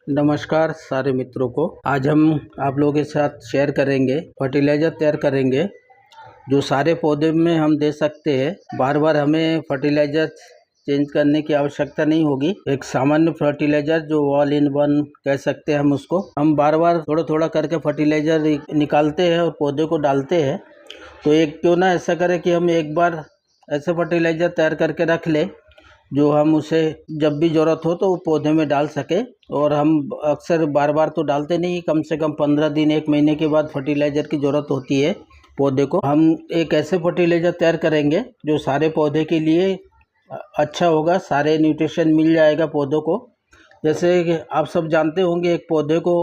नमस्कार सारे मित्रों को। आज हम आप लोगों के साथ शेयर करेंगे फर्टिलाइज़र तैयार करेंगे जो सारे पौधे में हम दे सकते हैं। बार बार हमें फर्टिलाइज़र चेंज करने की आवश्यकता नहीं होगी। एक सामान्य फर्टिलाइज़र जो ऑल इन वन कह सकते हैं हम उसको, हम बार बार थोड़ा थोड़ा करके फर्टिलाइज़र निकालते हैं और पौधे को डालते हैं। तो एक क्यों ना ऐसा करें कि हम एक बार ऐसे फर्टिलाइज़र तैयार करके रख लें जो हम उसे जब भी ज़रूरत हो तो वो पौधे में डाल सके। और हम अक्सर बार बार तो डालते नहीं, कम से कम 15 दिन 1 महीने के बाद फर्टिलाइज़र की ज़रूरत होती है पौधे को। हम एक ऐसे फर्टिलाइज़र तैयार करेंगे जो सारे पौधे के लिए अच्छा होगा, सारे न्यूट्रिशन मिल जाएगा पौधों को। जैसे कि आप सब जानते होंगे एक पौधे को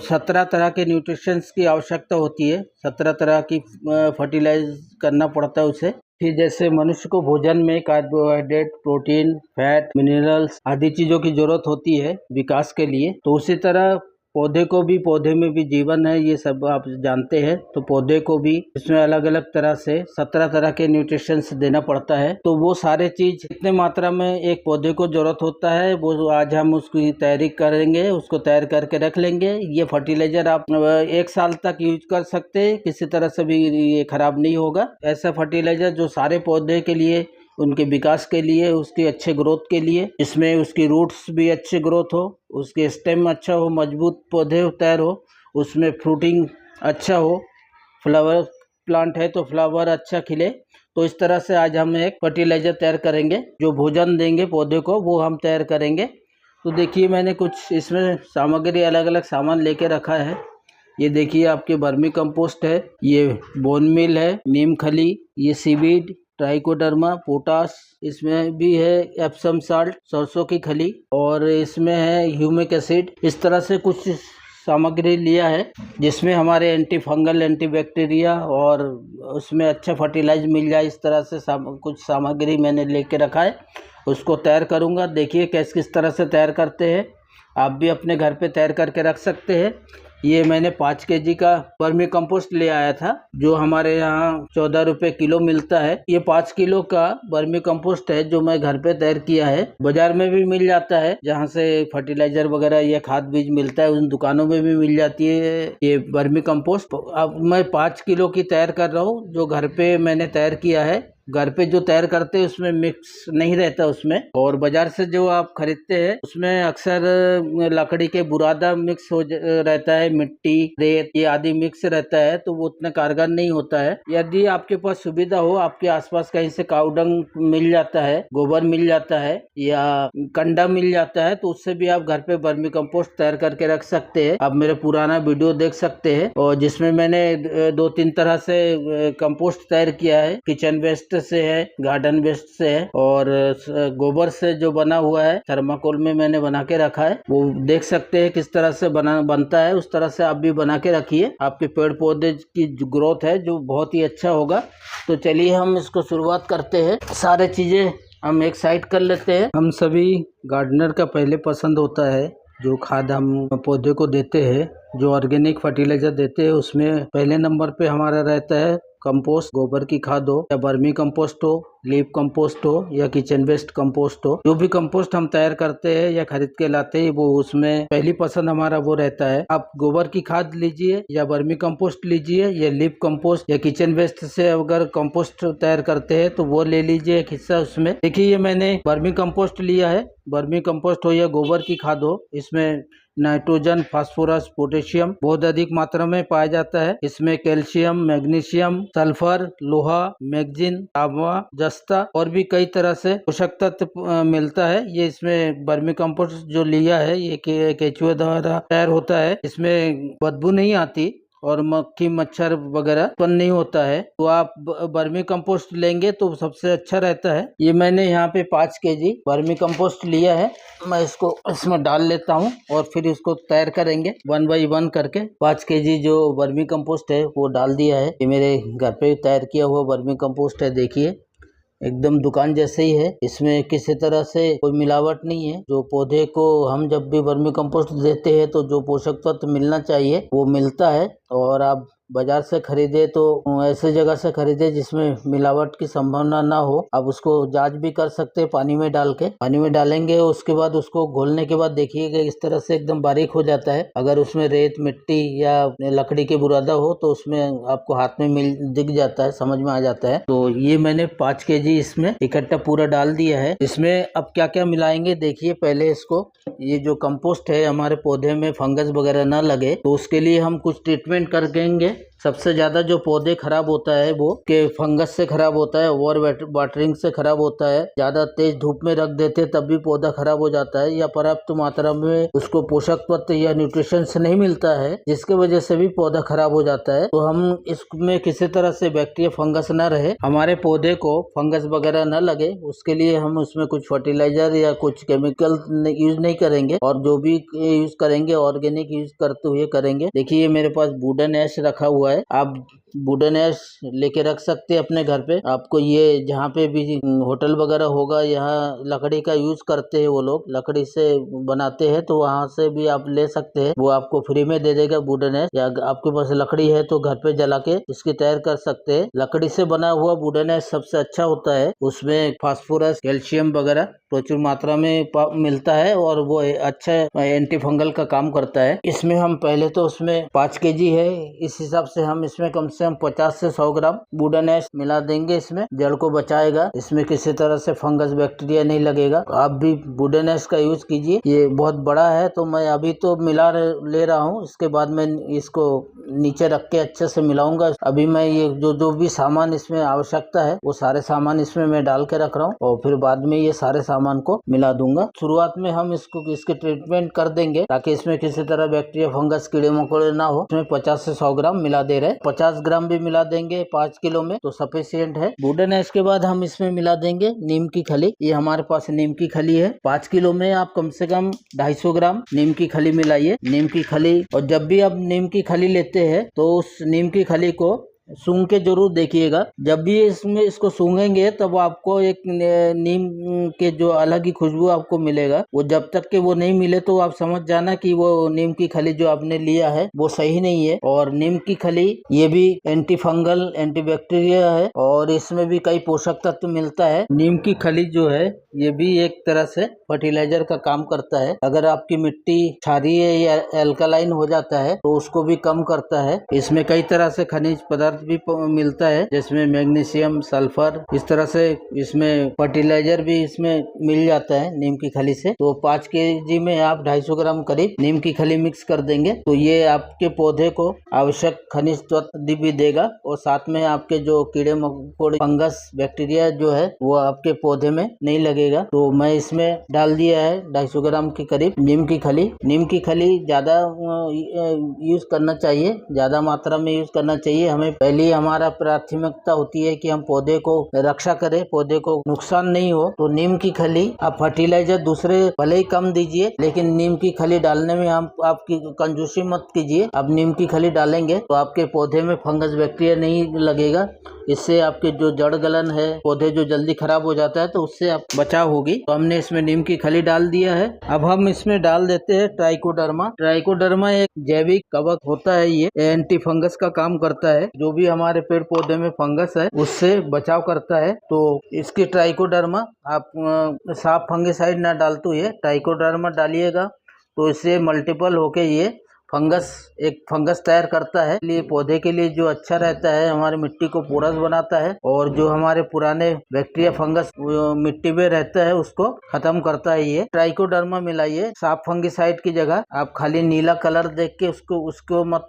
17 तरह के न्यूट्रिशंस की आवश्यकता होती है। 17 तरह की फर्टिलाइज करना पड़ता है उसे। फिर जैसे मनुष्य को भोजन में कार्बोहाइड्रेट, प्रोटीन, फैट, मिनरल्स आदि चीज़ों की ज़रूरत होती है विकास के लिए, तो उसी तरह पौधे में भी जीवन है, ये सब आप जानते हैं। तो पौधे को भी इसमें अलग अलग तरह से 17 तरह के न्यूट्रिशंस देना पड़ता है। तो वो सारे चीज़ कितने मात्रा में एक पौधे को ज़रूरत होता है वो आज हम उसकी तैयारी करेंगे, उसको तैयार करके रख लेंगे। ये फर्टिलाइज़र आप 1 साल तक यूज कर सकते हैं, किसी तरह से भी ये खराब नहीं होगा। ऐसा फर्टिलाइज़र जो सारे पौधे के लिए, उनके विकास के लिए, उसके अच्छे ग्रोथ के लिए, इसमें उसकी रूट्स भी अच्छे ग्रोथ हो, उसके स्टेम अच्छा हो, मजबूत पौधे तैयार हो, उसमें फ्रूटिंग अच्छा हो, फ्लावर प्लांट है तो फ्लावर अच्छा खिले। तो इस तरह से आज हम एक फर्टिलाइज़र तैयार करेंगे जो भोजन देंगे पौधे को, वो हम तैयार करेंगे। तो देखिए मैंने कुछ इसमें सामग्री अलग अलग सामान लेके रखा है। ये देखिए आपके वर्मी कंपोस्ट है, ये बोन मील है, नीम खली, ये सीवीड, ट्राइकोडर्मा, पोटास, इसमें भी है एप्सम साल्ट, सरसों की खली, और इसमें है ह्यूमिक एसिड। इस तरह से कुछ सामग्री लिया है जिसमें हमारे एंटी फंगल, एंटी बैक्टीरिया और उसमें अच्छा फर्टिलाइज मिल जाए। इस तरह से कुछ सामग्री मैंने लेके रखा है, उसको तैयार करूँगा। देखिए किस तरह से तैयार करते हैं, आप भी अपने घर पे तैयार करके रख सकते हैं। ये मैंने 5 केजी का वर्मी कंपोस्ट ले आया था जो हमारे यहाँ 14 रुपये किलो मिलता है। ये 5 किलो का वर्मी कंपोस्ट है जो मैं घर पे तैयार किया है। बाजार में भी मिल जाता है, जहाँ से फर्टिलाइजर वगैरह या खाद बीज मिलता है उन दुकानों में भी मिल जाती है ये वर्मी कंपोस्ट। अब मैं 5 किलो की तैयार कर रहा हूँ जो घर पे मैंने तैयार किया है। घर पे जो तैयार करते हैं उसमें मिक्स नहीं रहता उसमें, और बाजार से जो आप खरीदते हैं उसमें अक्सर लकड़ी के बुरादा मिक्स हो रहता है, मिट्टी, रेत ये आदि मिक्स रहता है, तो वो उतना कारगर नहीं होता है। यदि आपके पास सुविधा हो, आपके आसपास कहीं से काऊ डंग मिल जाता है, गोबर मिल जाता है या कंडा मिल जाता है, तो उससे भी आप घर पे वर्मी कंपोस्ट तैयार करके रख सकते हैं। आप मेरे पुराना वीडियो देख सकते हैं और जिसमें मैंने 2-3 तरह से कंपोस्ट तैयार किया है। किचन वेस्ट से है, गार्डन वेस्ट से है, और गोबर से जो बना हुआ है थर्माकोल में मैंने बना के रखा है। वो देख सकते हैं किस तरह से बनता है, उस तरह से आप भी बना के रखिए। आपके पेड़ पौधे की जो ग्रोथ है जो बहुत ही अच्छा होगा। तो चलिए हम इसको शुरुआत करते हैं। सारे चीजें हम एक साइड कर लेते हैं। हम सभी गार्डनर का पहले पसंद होता है जो खाद हम पौधे को देते हैं, जो ऑर्गेनिक फर्टिलाइजर देते हैं, उसमें पहले नंबर पे हमारा रहता है कंपोस्ट। गोबर की खाद हो या वर्मी कंपोस्ट हो, लीफ कंपोस्ट हो या किचन वेस्ट कंपोस्ट हो, जो भी कंपोस्ट हम तैयार करते हैं या खरीद के लाते हैं वो उसमें पहली पसंद हमारा वो रहता है। आप गोबर की खाद लीजिए या वर्मी कंपोस्ट लीजिए या लीफ कंपोस्ट या किचन वेस्ट से अगर कंपोस्ट तैयार करते हैं तो वो ले लीजिए एक हिस्सा उसमें। देखिए ये मैंने वर्मी कंपोस्ट लिया है। वर्मी कंपोस्ट हो या गोबर की खाद हो, इसमें नाइट्रोजन, फास्फोरस, पोटेशियम बहुत अधिक मात्रा में पाया जाता है। इसमें कैल्शियम, मैग्नीशियम, सल्फर, लोहा, मैग्नीज, तांबा, जस्ता और भी कई तरह से पोषक तत्व मिलता है। ये इसमें वर्मी कंपोस्ट जो लिया है ये केचुए द्वारा तैयार होता है। इसमें बदबू नहीं आती और मक्खी मच्छर वगैरह उत्पन्न नहीं होता है। तो आप वर्मी कंपोस्ट लेंगे तो सबसे अच्छा रहता है। ये मैंने यहाँ पे 5 केजी वर्मी कंपोस्ट लिया है। मैं इसको इसमें डाल लेता हूँ और फिर इसको तैयार करेंगे 1 बाई 1 करके। 5 केजी जो वर्मी कंपोस्ट है वो डाल दिया है। ये मेरे घर पे तैयार किया हुआ वर्मी कंपोस्ट है। देखिए एकदम दुकान जैसे ही है, इसमें किसी तरह से कोई मिलावट नहीं है। जो पौधे को हम जब भी वर्मी कंपोस्ट देते हैं तो जो पोषक तत्व मिलना चाहिए वो मिलता है। और आप बाजार से खरीदे तो ऐसे जगह से खरीदे जिसमें मिलावट की संभावना ना हो। आप उसको जांच भी कर सकते हैं पानी में डाल के। पानी में डालेंगे उसके बाद उसको घोलने के बाद देखिएगा इस तरह से एकदम बारीक हो जाता है। अगर उसमें रेत मिट्टी या लकड़ी के बुरादा हो तो उसमें आपको हाथ में मिल दिख जाता है, समझ में आ जाता है। तो ये मैंने 5 केजी इसमें इकट्ठा पूरा डाल दिया है। इसमें अब क्या क्या मिलाएंगे देखिए। पहले इसको, ये जो कंपोस्ट है हमारे पौधे में फंगस वगैरह ना लगे तो उसके लिए हम कुछ ट्रीटमेंट कर देंगे। सबसे ज्यादा जो पौधे खराब होता है वो के फंगस से खराब होता है, ओवर वाटरिंग से खराब होता है। ज्यादा तेज धूप में रख देते तब भी पौधा खराब हो जाता है, या पर्याप्त मात्रा में उसको पोषक तत्व या न्यूट्रिशन नहीं मिलता है जिसके वजह से भी पौधा खराब हो जाता है। तो हम इसमें किसी तरह से बैक्टीरिया फंगस न रहे, हमारे पौधे को फंगस वगैरह न लगे, उसके लिए हम उसमें कुछ फर्टिलाइजर या कुछ केमिकल यूज नहीं करेंगे, और जो भी यूज करेंगे ऑर्गेनिक यूज करते हुए करेंगे। देखिए मेरे पास वुडन ऐश रखा हुआ है, आप वुडन ऐश लेके रख सकते हैं अपने घर पे। आपको ये जहाँ पे भी होटल वगैरह होगा, यहाँ लकड़ी का यूज करते हैं वो लोग, लकड़ी से बनाते हैं, तो वहाँ से भी आप ले सकते हैं, वो आपको फ्री में दे देगा वुडन ऐश। या आपके पास लकड़ी है तो घर पे जला के इसकी तैयार कर सकते हैं। लकड़ी से बना हुआ वुडन ऐश सबसे अच्छा होता है, उसमें फास्फोरस कैल्शियम वगैरह प्रचुर मात्रा में मिलता है और वो अच्छा एंटी फंगल का काम करता है। इसमें हम पहले तो उसमें 5 केजी है, इस हिसाब से हम इसमें कम से कम 50 से 100 ग्राम वुडन ऐश मिला देंगे। इसमें जड़ को बचाएगा, इसमें किसी तरह से फंगस बैक्टीरिया नहीं लगेगा। तो आप भी वुडन ऐश का यूज कीजिए। ये बहुत बड़ा है तो मैं अभी तो मिला ले रहा हूँ, इसके बाद मैं इसको नीचे रख के अच्छे से मिलाऊंगा। अभी मैं ये जो भी सामान इसमें आवश्यकता है वो सारे सामान इसमें मैं डाल के रख रहा हूँ, और फिर बाद में ये सारे सामान को मिला दूंगा। शुरुआत में हम इसके ट्रीटमेंट कर देंगे ताकि इसमें किसी तरह बैक्टीरिया फंगस कीड़े मकोड़े ना हो। इसमें 50 से 100 ग्राम मिला दे रहे, 50 ग्राम भी मिला देंगे 5 किलो में तो सफिशिएंट है। वुडन ऐश के बाद हम इसमें मिला देंगे नीम की खली। ये हमारे पास नीम की खली है, 5 किलो में आप कम से कम 250 ग्राम नीम की खली मिलाइए। नीम की खली, और जब भी आप नीम की खली लेते हैं तो उस नीम की खली को सूंघ के जरूर देखिएगा। जब भी इसको सूंघेंगे तब आपको एक नीम के जो अलग ही खुशबू आपको मिलेगा। वो जब तक के वो नहीं मिले तो आप समझ जाना कि वो नीम की खली जो आपने लिया है वो सही नहीं है। और नीम की खली ये भी एंटी फंगल एंटी बैक्टीरिया है और इसमें भी कई पोषक तत्व मिलता है। नीम की खली जो है ये भी एक तरह से फर्टिलाइजर का काम करता है। अगर आपकी मिट्टी क्षारीय या एल्कलाइन हो जाता है तो उसको भी कम करता है। इसमें कई तरह से खनिज पदार्थ भी मिलता है, जिसमें मैग्नीशियम, सल्फर, इस तरह से इसमें फर्टिलाइजर भी इसमें मिल जाता है नीम की खली से। तो 5 केजी में आप 250 ग्राम करीब नीम की खली मिक्स कर देंगे तो ये आपके पौधे को आवश्यक खनिज तत्व भी देगा, और साथ में आपके जो कीड़े मकोड़े फंगस बैक्टीरिया जो है वो आपके पौधे में नहीं लगेगा। तो मैं इसमें डाल दिया है 250 ग्राम के करीब नीम की खली। नीम की खली ज्यादा यूज करना चाहिए, ज्यादा मात्रा में यूज करना चाहिए। हमें पहली हमारा प्राथमिकता होती है कि हम पौधे को रक्षा करें, पौधे को नुकसान नहीं हो। तो नीम की खली, आप फर्टिलाइजर दूसरे भले ही कम दीजिए लेकिन नीम की खली डालने में हम आपकी कंजूसी मत कीजिए। अब नीम की खली डालेंगे तो आपके पौधे में फंगस बैक्टीरिया नहीं लगेगा, इससे आपके जो जड़ गलन है, पौधे जो जल्दी खराब हो जाता है तो उससे आप बचाव होगी। तो हमने इसमें नीम की खली डाल दिया है। अब हम इसमें डाल देते हैं ट्राइकोडर्मा। ट्राइकोडर्मा एक जैविक कवक होता है, ये एंटी फंगस का काम करता है, जो भी हमारे पेड़ पौधे में फंगस है उससे बचाव करता है। तो इसकी ट्राइकोडर्मा आप साफ फंगिसाइड ना डालते हुए ट्राइकोडर्मा डालिएगा तो इससे मल्टीपल होके ये एक फंगस तैयार करता है। लिए पौधे के लिए जो अच्छा रहता है, हमारी मिट्टी को पोरस बनाता है और जो हमारे पुराने बैक्टीरिया फंगस मिट्टी में रहता है उसको खत्म करता है। ये ट्राइकोडर्मा मिलाइए साफ फंगिसाइड की जगह। आप खाली नीला कलर देख के उसको मत,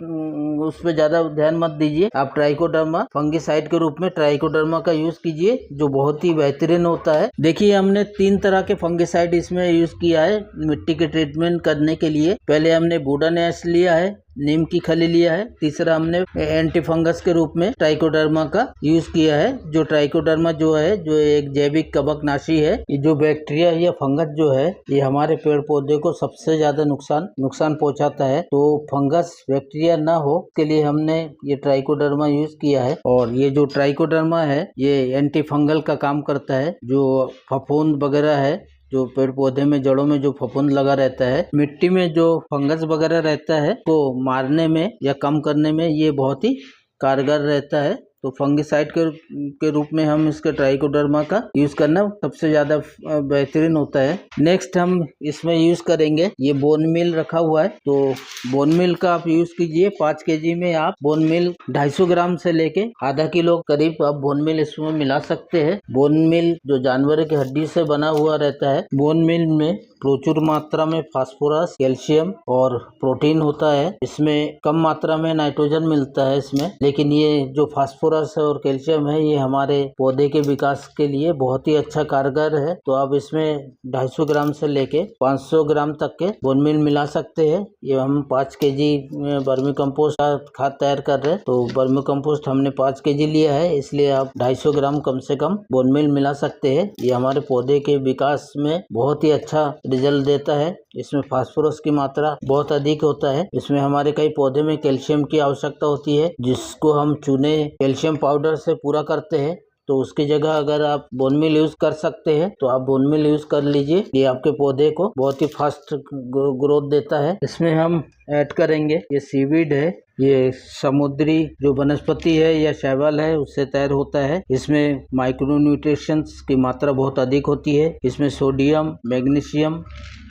उस पर ज्यादा ध्यान मत दीजिए। आप ट्राइकोडर्मा फंगिसाइड के रूप में ट्राइकोडर्मा का यूज कीजिए, जो बहुत ही बेहतरीन होता है। देखिए हमने 3 तरह के फंगिसाइड इसमें यूज किया है मिट्टी के ट्रीटमेंट करने के लिए। पहले हमने वुडन ऐश लिया है, नीम की खली लिया है, तीसरा हमने एंटी फंगस के रूप में ट्राइकोडर्मा का यूज किया है। जो ट्राइकोडर्मा जो है जो एक जैविक कवकनाशी है, ये जो बैक्टीरिया या फंगस जो है ये हमारे पेड़ पौधे को सबसे ज्यादा नुकसान पहुंचाता है। तो फंगस बैक्टीरिया ना हो के लिए हमने ये ट्राइकोडर्मा यूज किया है। और ये जो ट्राइकोडर्मा है ये एंटी फंगल का काम करता है। जो फफूंद वगैरह है जो पेड़ पौधे में जड़ों में जो फफूंद लगा रहता है, मिट्टी में जो फंगस वगैरह रहता है को मारने में या कम करने में ये बहुत ही कारगर रहता है। तो फंगिसाइड के रूप में हम इसके ट्राइकोडर्मा का यूज करना सबसे ज़्यादा बेहतरीन होता है। नेक्स्ट हम इसमें यूज करेंगे, ये बोन मील रखा हुआ है, तो बोन मील का आप यूज कीजिए। 5 kg में आप बोन मील 250 ग्राम से लेके आधा किलो करीब आप बोन मील इसमें मिला सकते हैं। बोन मील जो जानवर की हड्डी से बना हुआ रहता है, बोन मील में प्रचुर मात्रा में फास्फोरस, कैल्शियम और प्रोटीन होता है। इसमें कम मात्रा में नाइट्रोजन मिलता है इसमें, लेकिन ये जो फास्फोरस और कैल्शियम है ये हमारे पौधे के विकास के लिए बहुत ही अच्छा कारगर है। तो आप इसमें 250 ग्राम से लेके 500 ग्राम तक के बोन मील मिला सकते हैं। ये हम 5 kg वर्मी कंपोस्ट खाद तैयार कर रहे हैं, तो वर्मी कंपोस्ट हमने 5 kg लिया है, इसलिए आप 250 ग्राम कम से कम बोन मील मिला सकते हैं। ये हमारे पौधे के विकास में बहुत ही अच्छा रिजल्ट देता है। इसमें फास्फोरस की मात्रा बहुत अधिक होता है। इसमें हमारे कई पौधे में कैल्शियम की आवश्यकता होती है, जिसको हम चूने कैल्शियम पाउडर से पूरा करते हैं। तो उसकी जगह अगर आप बोन मील यूज कर सकते हैं तो आप बोन मील यूज कर लीजिए। ये आपके पौधे को बहुत ही फास्ट ग्रोथ देता है। इसमें हम ऐड करेंगे, ये सीवीड है, ये समुद्री जो वनस्पति है या शैवाल है उससे तैयार होता है। इसमें माइक्रो न्यूट्रिशंस की मात्रा बहुत अधिक होती है। इसमें sodium, magnesium,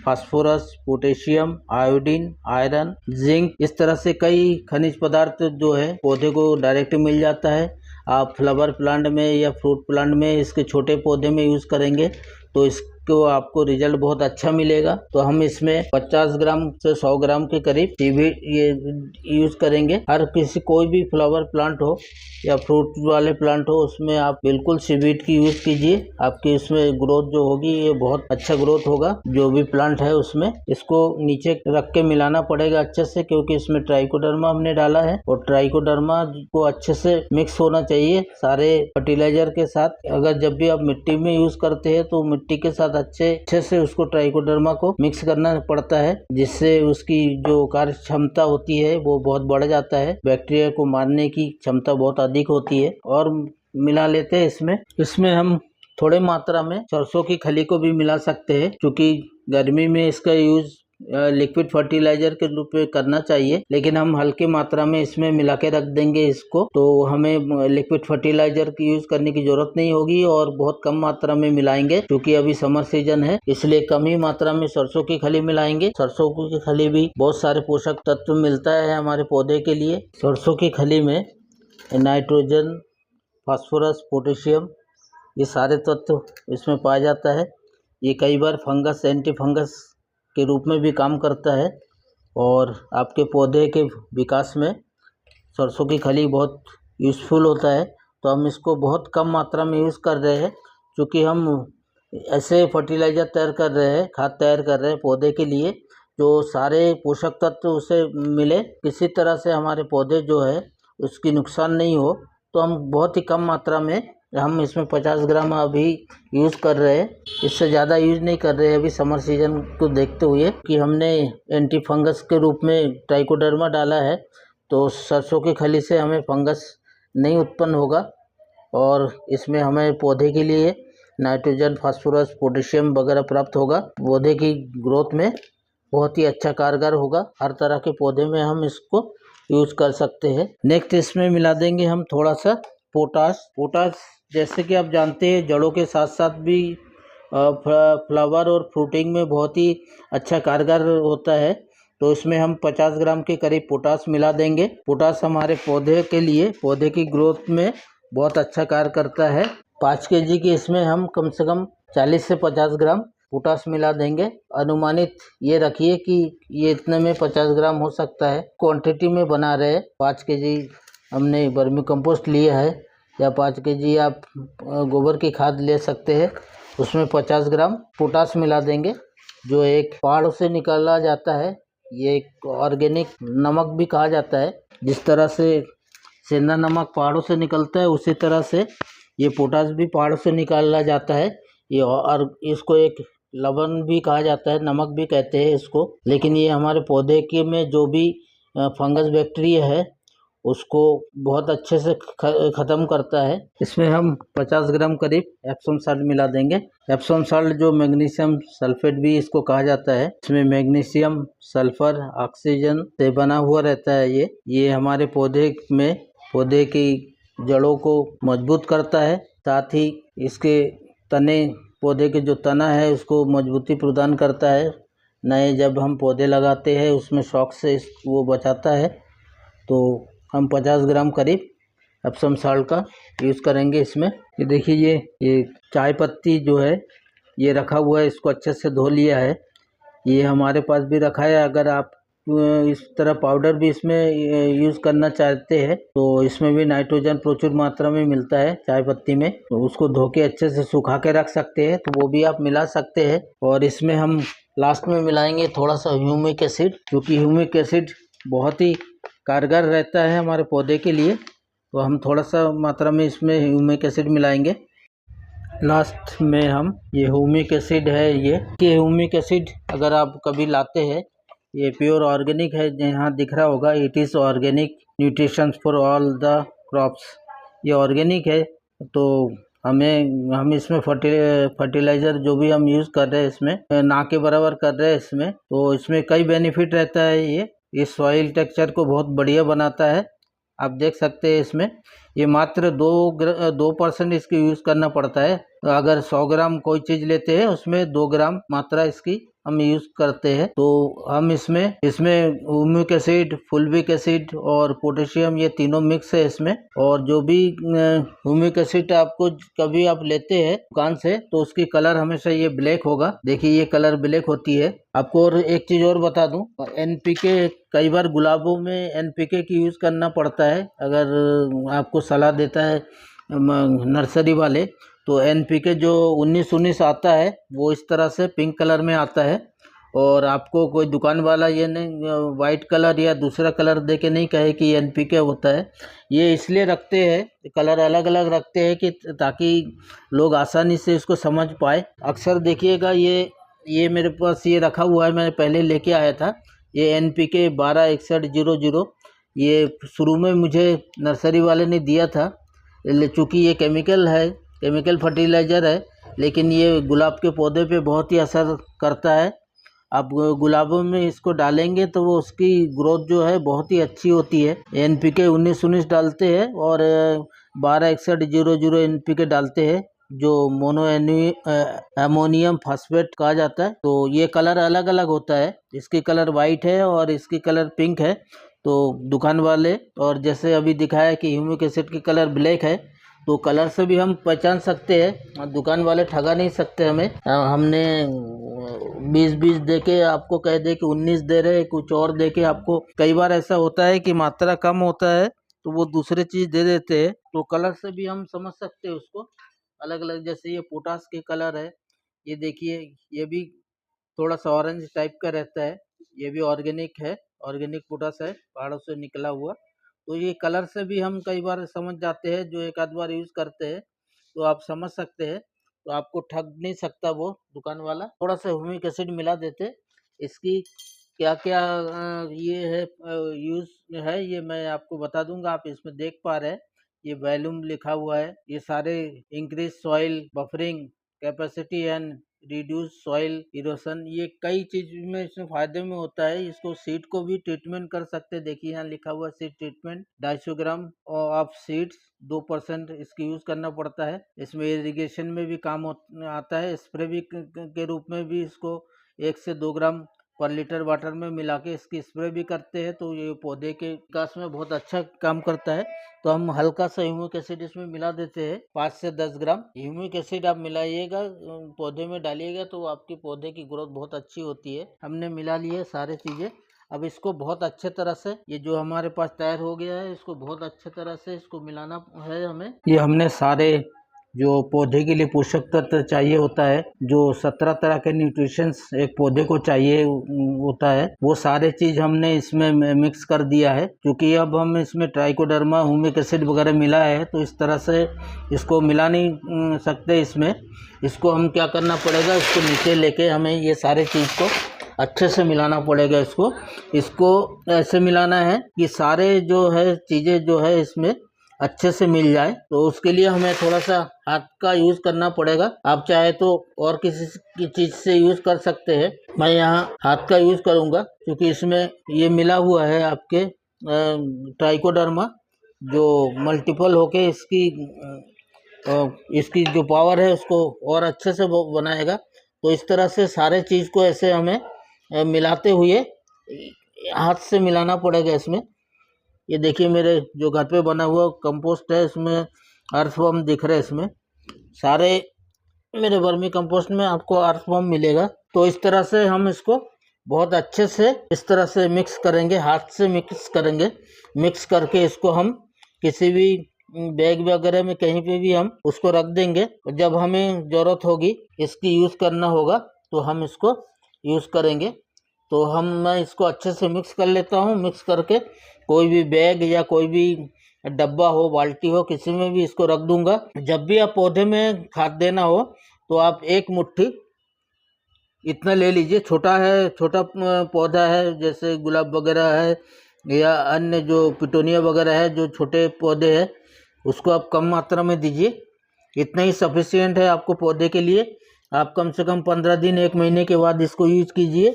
phosphorus, potassium, iodine, iron, zinc, इस तरह से कई खनिज पदार्थ जो है पौधे को डायरेक्ट मिल जाता है। आप फ्लावर प्लांट में या फ्रूट प्लांट में इसके छोटे पौधे में यूज़ करेंगे तो इसको आपको रिजल्ट बहुत अच्छा मिलेगा। तो हम इसमें 50 ग्राम से 100 ग्राम के करीब सीवीड ये यूज़ करेंगे। हर किसी कोई भी फ्लावर प्लांट हो या फ्रूट वाले प्लांट हो उसमें आप बिल्कुल सीवीड की यूज़ कीजिए। आपकी इसमें ग्रोथ जो होगी ये बहुत अच्छा ग्रोथ होगा। जो भी प्लांट है उसमें इसको नीचे रख के मिलाना पड़ेगा अच्छे से, क्योंकि इसमें ट्राइकोडर्मा हमने डाला है और ट्राइकोडर्मा को अच्छे से मिक्स होना चाहिए सारे फर्टिलाइजर के साथ। अगर जब भी आप मिट्टी में यूज करते हैं तो मिट्टी के साथ अच्छे से उसको ट्राइकोडर्मा को मिक्स करना पड़ता है, जिससे उसकी जो कार्य क्षमता होती है वो बहुत बढ़ जाता है। बैक्टीरिया को मारने की क्षमता बहुत अधिक होती है। और मिला लेते हैं इसमें हम थोड़े मात्रा में सरसों की खली को भी मिला सकते हैं, क्योंकि गर्मी में इसका यूज लिक्विड फर्टिलाइजर के रूप में करना चाहिए, लेकिन हम हल्की मात्रा में इसमें मिला के रख देंगे इसको, तो हमें लिक्विड फर्टिलाइजर की यूज करने की जरूरत नहीं होगी और बहुत कम मात्रा में मिलाएंगे। क्योंकि अभी समर सीजन है इसलिए कम ही मात्रा में सरसों की खली मिलाएंगे। सरसों की खली भी बहुत सारे पोषक तत्व मिलता है हमारे पौधे के लिए। सरसों की खली में नाइट्रोजन, फास्फोरस, पोटेशियम, ये सारे तत्व इसमें पाया जाता है। ये कई बार फंगस, एंटी फंगस के रूप में भी काम करता है और आपके पौधे के विकास में सरसों की खली बहुत यूज़फुल होता है। तो हम इसको बहुत कम मात्रा में यूज़ कर रहे हैं, क्योंकि हम ऐसे फर्टिलाइज़र तैयार कर रहे हैं, खाद तैयार कर रहे हैं पौधे के लिए, जो सारे पोषक तत्व उसे मिले, किसी तरह से हमारे पौधे जो है उसकी नुकसान नहीं हो। तो हम बहुत ही कम मात्रा में हम इसमें 50 ग्राम अभी यूज़ कर रहे हैं, इससे ज़्यादा यूज़ नहीं कर रहे हैं अभी समर सीजन को देखते हुए, कि हमने एंटी फंगस के रूप में ट्राइकोडर्मा डाला है। तो सरसों की खली से हमें फंगस नहीं उत्पन्न होगा और इसमें हमें पौधे के लिए नाइट्रोजन, फास्फोरस, पोटेशियम वगैरह प्राप्त होगा। पौधे की ग्रोथ में बहुत ही अच्छा कारगर होगा। हर तरह के पौधे में हम इसको यूज कर सकते हैं। नेक्स्ट इसमें मिला देंगे हम थोड़ा सा पोटाश। जैसे कि आप जानते हैं जड़ों के साथ साथ भी फ्लावर और फ्रूटिंग में बहुत ही अच्छा कारगर होता है। तो इसमें हम 50 ग्राम के करीब पोटाश मिला देंगे। पोटाश हमारे पौधे के लिए, पौधे की ग्रोथ में बहुत अच्छा कार्य करता है। 5 kg की इसमें हम कम से कम 40 से 50 ग्राम पोटाश मिला देंगे। अनुमानित ये रखिए कि ये इतने में 50 ग्राम हो सकता है। क्वांटिटी में बना रहे 5 kg हमने वर्मी कंपोस्ट लिया है, या 5 kg आप गोबर की खाद ले सकते हैं, उसमें 50 ग्राम पोटाश मिला देंगे, जो एक पहाड़ से निकाला जाता है। ये एक ऑर्गेनिक नमक भी कहा जाता है। जिस तरह से सेंधा नमक पहाड़ों से निकलता है उसी तरह से ये पोटाश भी पहाड़ों से निकाला जाता है। ये और इसको एक लवण भी कहा जाता है, नमक भी कहते हैं इसको। लेकिन ये हमारे पौधे के में जो भी फंगस बैक्टीरिया है उसको बहुत अच्छे से ख़त्म करता है। इसमें हम 50 ग्राम करीब एप्सम साल्ट मिला देंगे। एप्सम साल्ट जो मैग्नीशियम सल्फेट भी इसको कहा जाता है, इसमें मैग्नीशियम, सल्फर, ऑक्सीजन से बना हुआ रहता है। ये हमारे पौधे की जड़ों को मजबूत करता है, साथ ही इसके तने, पौधे के जो तना है उसको मजबूती प्रदान करता है। नए जब हम पौधे लगाते हैं उसमें शॉक से वो बचाता है। तो हम 50 ग्राम करीब एप्सम साल्ट का यूज़ करेंगे इसमें। ये देखिए ये चाय पत्ती जो है ये रखा हुआ है, इसको अच्छे से धो लिया है। ये हमारे पास भी रखा है। अगर आप इस तरह पाउडर भी इसमें यूज़ करना चाहते हैं तो इसमें भी नाइट्रोजन प्रचुर मात्रा में मिलता है चाय पत्ती में, तो उसको धो के अच्छे से सुखा के रख सकते हैं, तो वो भी आप मिला सकते हैं। और इसमें हम लास्ट में मिलाएंगे थोड़ा सा ह्यूमिक एसिड, क्योंकि ह्यूमिक एसिड बहुत ही कारगर रहता है हमारे पौधे के लिए, तो हम थोड़ा सा मात्रा में इसमें ह्यूमिक एसिड मिलाएंगे। लास्ट में हम ये ह्यूमिक एसिड है, ये ह्यूमिक एसिड अगर आप कभी लाते हैं, ये प्योर ऑर्गेनिक है, यहाँ दिख रहा होगा, it is organic nutritions for all the crops. ये ऑर्गेनिक है, तो हम इसमें फर्टिलाइज़र जो भी हम यूज़ कर रहे हैं इसमें ना के बराबर कर रहे हैं इसमें, तो इसमें कई बेनिफिट रहता है। ये सॉइल टेक्सचर को बहुत बढ़िया बनाता है। आप देख सकते हैं इसमें ये मात्र 2% इसकी यूज़ करना पड़ता है। अगर 100 ग्राम कोई चीज़ लेते हैं उसमें 2 ग्राम मात्रा इसकी हम यूज़ करते हैं। तो हम इसमें ह्यूमिक एसिड, फुल्विक एसिड और पोटेशियम, ये तीनों मिक्स है इसमें। और जो भी ह्यूमिक एसिड आपको कभी आप लेते हैं दुकान से, तो उसकी कलर हमेशा ये ब्लैक होगा। देखिए ये कलर ब्लैक होती है। आपको और एक चीज़ और बता दूं, एनपीके कई बार गुलाबों में एनपीके की यूज़ करना पड़ता है। अगर आपको सलाह देता है नर्सरी वाले, तो एनपीके जो 19-19 आता है वो इस तरह से पिंक कलर में आता है। और आपको कोई दुकान वाला ये नहीं वाइट कलर या दूसरा कलर दे के नहीं कहे कि एनपीके होता है। ये इसलिए रखते हैं, कलर अलग अलग रखते हैं कि ताकि लोग आसानी से इसको समझ पाए। अक्सर देखिएगा ये मेरे पास ये रखा हुआ है, मैंने पहले लेके आया था, ये एनपीके 126100। ये शुरू में मुझे नर्सरी वाले ने दिया था, चूँकि ये केमिकल फर्टिलाइज़र है, लेकिन ये गुलाब के पौधे पे बहुत ही असर करता है। आप गुलाबों में इसको डालेंगे तो वो उसकी ग्रोथ जो है बहुत ही अच्छी होती है। एनपीके 19-19 डालते हैं और 126100 एनपीके डालते हैं, जो मोनो अमोनियम फॉस्फेट कहा जाता है। तो ये कलर अलग अलग होता है, इसकी कलर वाइट है और इसकी कलर पिंक है। तो दुकान वाले, और जैसे अभी दिखाया कि ह्यूमिक एसिड की कलर ब्लैक है, तो कलर से भी हम पहचान सकते हैं। दुकान वाले ठगा नहीं सकते हमें। हमने 20 दे के आपको कह दे कि 19 दे रहे, कुछ और दे के आपको, कई बार ऐसा होता है कि मात्रा कम होता है तो वो दूसरे चीज़ दे देते हैं। तो कलर से भी हम समझ सकते हैं उसको अलग अलग। जैसे ये पोटास के कलर है, ये देखिए ये भी थोड़ा सा ऑरेंज टाइप का रहता है, ये भी ऑर्गेनिक है, ऑर्गेनिक पोटास है, पहाड़ों से निकला हुआ। तो ये कलर से भी हम कई बार समझ जाते हैं, जो एक आध बार यूज़ करते हैं तो आप समझ सकते हैं। तो आपको ठग नहीं सकता वो दुकान वाला। थोड़ा सा ह्यूमिक एसिड मिला देते। इसकी क्या क्या ये है यूज़ है, ये मैं आपको बता दूंगा। आप इसमें देख पा रहे हैं ये वॉल्यूम लिखा हुआ है। ये सारे increase soil buffering capacity and reduce soil erosion, ये कई चीज में इसमें फायदे में होता है। इसको सीड को भी ट्रीटमेंट कर सकते हैं। देखिए यहाँ लिखा हुआ seed treatment, 250 gram of seeds, 2% इसकी यूज करना पड़ता है। इसमें इरिगेशन में भी काम आता है, स्प्रे भी के रूप में भी इसको 1 से 2 ग्राम पर लीटर वाटर में मिला के इसकी स्प्रे भी करते हैं। तो ये पौधे के विकास में बहुत अच्छा काम करता है। तो हम हल्का सा ह्यूमिक एसिड इसमें मिला देते हैं, 5 से 10 ग्राम ह्यूमिक एसिड आप मिलाइएगा, पौधे में डालिएगा, तो आपके पौधे की ग्रोथ बहुत अच्छी होती है। हमने मिला लिए सारे चीज़ें। अब इसको बहुत अच्छे तरह से, ये जो हमारे पास तैयार हो गया है, इसको बहुत अच्छे तरह से इसको मिलाना है हमें। ये हमने सारे जो पौधे के लिए पोषक तत्व चाहिए होता है, जो 17 तरह के न्यूट्रिशंस एक पौधे को चाहिए होता है, वो सारे चीज हमने इसमें मिक्स कर दिया है। क्योंकि अब हम इसमें ट्राइकोडर्मा ह्यूमिक एसिड वगैरह मिला है, तो इस तरह से इसको मिला नहीं सकते। इसको हम क्या करना पड़ेगा, इसको नीचे लेके हमें ये सारे चीज़ को अच्छे से मिलाना पड़ेगा इसको। इसको ऐसे मिलाना है कि सारे जो है चीज़ें जो है इसमें अच्छे से मिल जाए। तो उसके लिए हमें थोड़ा सा हाथ का यूज़ करना पड़ेगा। आप चाहे तो और किसी की चीज़ से यूज़ कर सकते हैं। मैं यहाँ हाथ का यूज़ करूँगा क्योंकि इसमें ये मिला हुआ है आपके ट्राइकोडर्मा, जो मल्टीपल होके इसकी जो पावर है उसको और अच्छे से बनाएगा। तो इस तरह से सारे चीज़ को ऐसे हमें मिलाते हुए हाथ से मिलाना पड़ेगा इसमें। ये देखिए मेरे जो घर पे बना हुआ कंपोस्ट है, इसमें अर्थवर्म दिख रहे हैं। इसमें सारे मेरे वर्मी कंपोस्ट में आपको अर्थवर्म मिलेगा। तो इस तरह से हम इसको बहुत अच्छे से इस तरह से मिक्स करेंगे, हाथ से मिक्स करेंगे। मिक्स करके इसको हम किसी भी बैग वगैरह में कहीं पे भी हम उसको रख देंगे। जब हमें ज़रूरत होगी इसकी यूज़ करना होगा तो हम इसको यूज़ करेंगे। तो मैं इसको अच्छे से मिक्स कर लेता हूँ। मिक्स करके कोई भी बैग या कोई भी डब्बा हो, बाल्टी हो, किसी में भी इसको रख दूंगा। जब भी आप पौधे में खाद देना हो तो आप एक मुट्ठी इतना ले लीजिए। छोटा पौधा है जैसे गुलाब वगैरह है या अन्य जो पिटोनिया वगैरह है, जो छोटे पौधे हैं, उसको आप कम मात्रा में दीजिए। इतना ही सफिशिएंट है आपको पौधे के लिए। आप कम से कम 15 दिन 1 महीने के बाद इसको यूज कीजिए।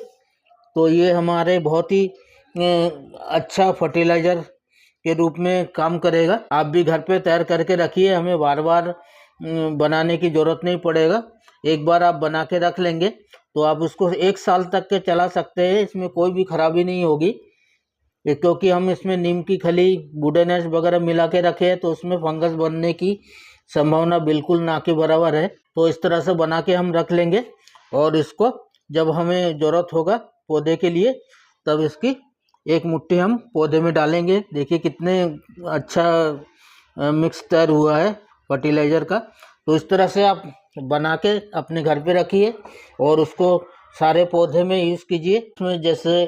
तो ये हमारे बहुत ही अच्छा फर्टिलाइज़र के रूप में काम करेगा। आप भी घर पे तैयार करके रखिए, हमें बार बार बनाने की ज़रूरत नहीं पड़ेगा। एक बार आप बना के रख लेंगे तो आप उसको 1 साल तक के चला सकते हैं। इसमें कोई भी खराबी नहीं होगी, क्योंकि हम इसमें नीम की खली, वुडन एश वगैरह मिला के रखे हैं, तो उसमें फंगस बनने की संभावना बिल्कुल ना के बराबर है। तो इस तरह से बना के हम रख लेंगे और इसको जब हमें ज़रूरत होगा पौधे के लिए तब इसकी एक मुट्ठी हम पौधे में डालेंगे। देखिए कितने अच्छा मिक्स तैयार हुआ है फर्टिलाइज़र का। तो इस तरह से आप बना के अपने घर पे रखिए और उसको सारे पौधे में यूज़ कीजिए। इसमें जैसे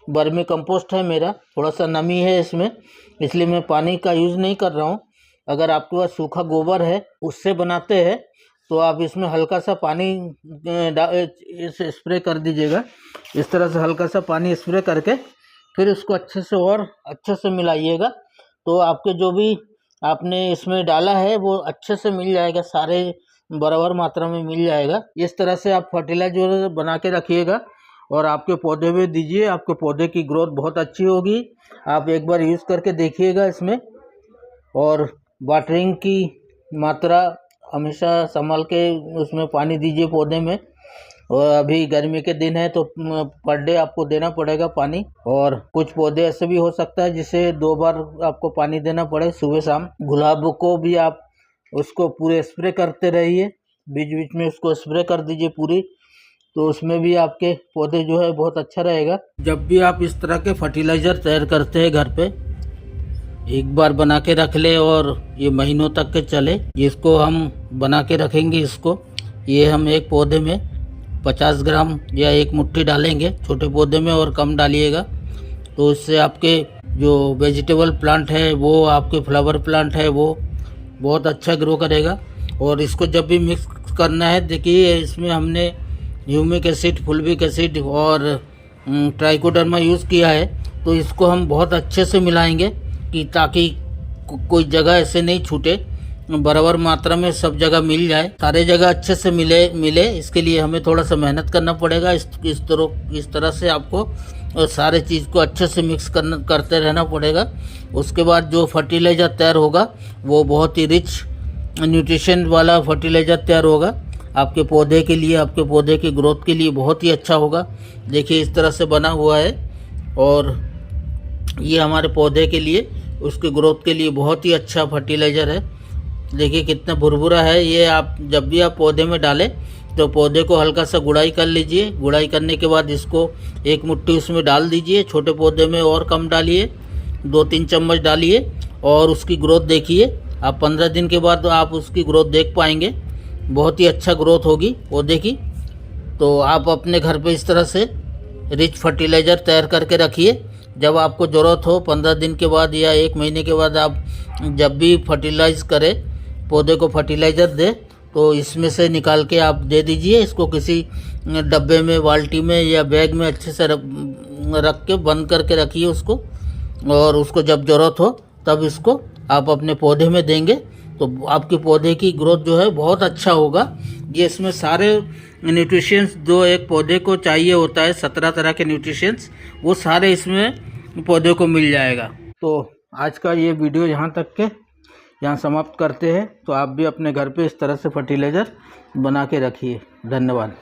वर्मी कंपोस्ट है मेरा, थोड़ा सा नमी है इसमें, इसलिए मैं पानी का यूज़ नहीं कर रहा हूँ। अगर आपके पास सूखा गोबर है उससे बनाते हैं तो आप इसमें हल्का सा पानी स्प्रे कर दीजिएगा। इस तरह से हल्का सा पानी स्प्रे करके फिर उसको अच्छे से मिलाइएगा। तो आपके जो भी आपने इसमें डाला है वो अच्छे से मिल जाएगा, सारे बराबर मात्रा में मिल जाएगा। इस तरह से आप फर्टिलाइजर बना के रखिएगा और आपके पौधे में दीजिए। आपके पौधे की ग्रोथ बहुत अच्छी होगी। आप एक बार यूज़ करके देखिएगा इसमें। और वाटरिंग की मात्रा हमेशा संभाल के उसमें पानी दीजिए पौधे में। और अभी गर्मी के दिन है तो पर डे आपको देना पड़ेगा पानी। और कुछ पौधे ऐसे भी हो सकता है जिसे 2 बार आपको पानी देना पड़े, सुबह शाम। गुलाब को भी आप उसको पूरे स्प्रे करते रहिए, बीच बीच में उसको स्प्रे कर दीजिए पूरी। तो उसमें भी आपके पौधे जो है बहुत अच्छा रहेगा। जब भी आप इस तरह के फर्टिलाइज़र तैयार करते हैं घर पे, एक बार बना के रख ले और ये महीनों तक के चले। इसको हम बना के रखेंगे। इसको ये हम एक पौधे में 50 ग्राम या 1 मुट्ठी डालेंगे, छोटे पौधे में, और कम डालिएगा। तो इससे आपके जो वेजिटेबल प्लांट है वो, आपके फ्लावर प्लांट है वो बहुत अच्छा ग्रो करेगा। और इसको जब भी मिक्स करना है, देखिए इसमें हमने ह्यूमिक एसिड, फुल्विक एसिड और ट्राइकोडर्मा यूज़ किया है। तो इसको हम बहुत अच्छे से मिलाएंगे कि ताकि कोई जगह ऐसे नहीं छूटे, बराबर मात्रा में सब जगह मिल जाए, सारे जगह अच्छे से मिले। इसके लिए हमें थोड़ा सा मेहनत करना पड़ेगा। इस तरह से आपको सारे चीज़ को अच्छे से मिक्स करते रहना पड़ेगा। उसके बाद जो फर्टिलाइज़र तैयार होगा वो बहुत ही रिच न्यूट्रिशन वाला फर्टिलाइज़र तैयार होगा आपके पौधे के लिए, आपके पौधे की ग्रोथ के लिए बहुत ही अच्छा होगा। देखिए इस तरह से बना हुआ है और ये हमारे पौधे के लिए, उसके ग्रोथ के लिए बहुत ही अच्छा फर्टिलाइज़र है। देखिए कितना भुरभुरा है ये। आप जब भी आप पौधे में डालें तो पौधे को हल्का सा गुड़ाई कर लीजिए। गुड़ाई करने के बाद इसको 1 मुट्ठी उसमें डाल दीजिए। छोटे पौधे में और कम डालिए, 2-3 चम्मच डालिए और उसकी ग्रोथ देखिए। आप 15 दिन के बाद आप उसकी ग्रोथ देख पाएंगे, बहुत ही अच्छा ग्रोथ होगी पौधे की। तो आप अपने घर पे इस तरह से रिच फर्टिलाइज़र तैयार करके रखिए। जब आपको ज़रूरत हो 15 दिन के बाद या 1 महीने के बाद आप जब भी फर्टिलाइज़ करें, पौधे को फर्टिलाइज़र दे, तो इसमें से निकाल के आप दे दीजिए। इसको किसी डब्बे में, बाल्टी में या बैग में अच्छे से रख के बंद करके रखिए उसको, और उसको जब ज़रूरत हो तब इसको आप अपने पौधे में देंगे तो आपके पौधे की ग्रोथ जो है बहुत अच्छा होगा। ये इसमें सारे न्यूट्रिशंस जो एक पौधे को चाहिए होता है, 17 तरह के न्यूट्रिशंस, वो सारे इसमें पौधे को मिल जाएगा। तो आज का ये वीडियो यहाँ समाप्त करते हैं। तो आप भी अपने घर पे इस तरह से फर्टिलाइज़र बना के रखिए। धन्यवाद।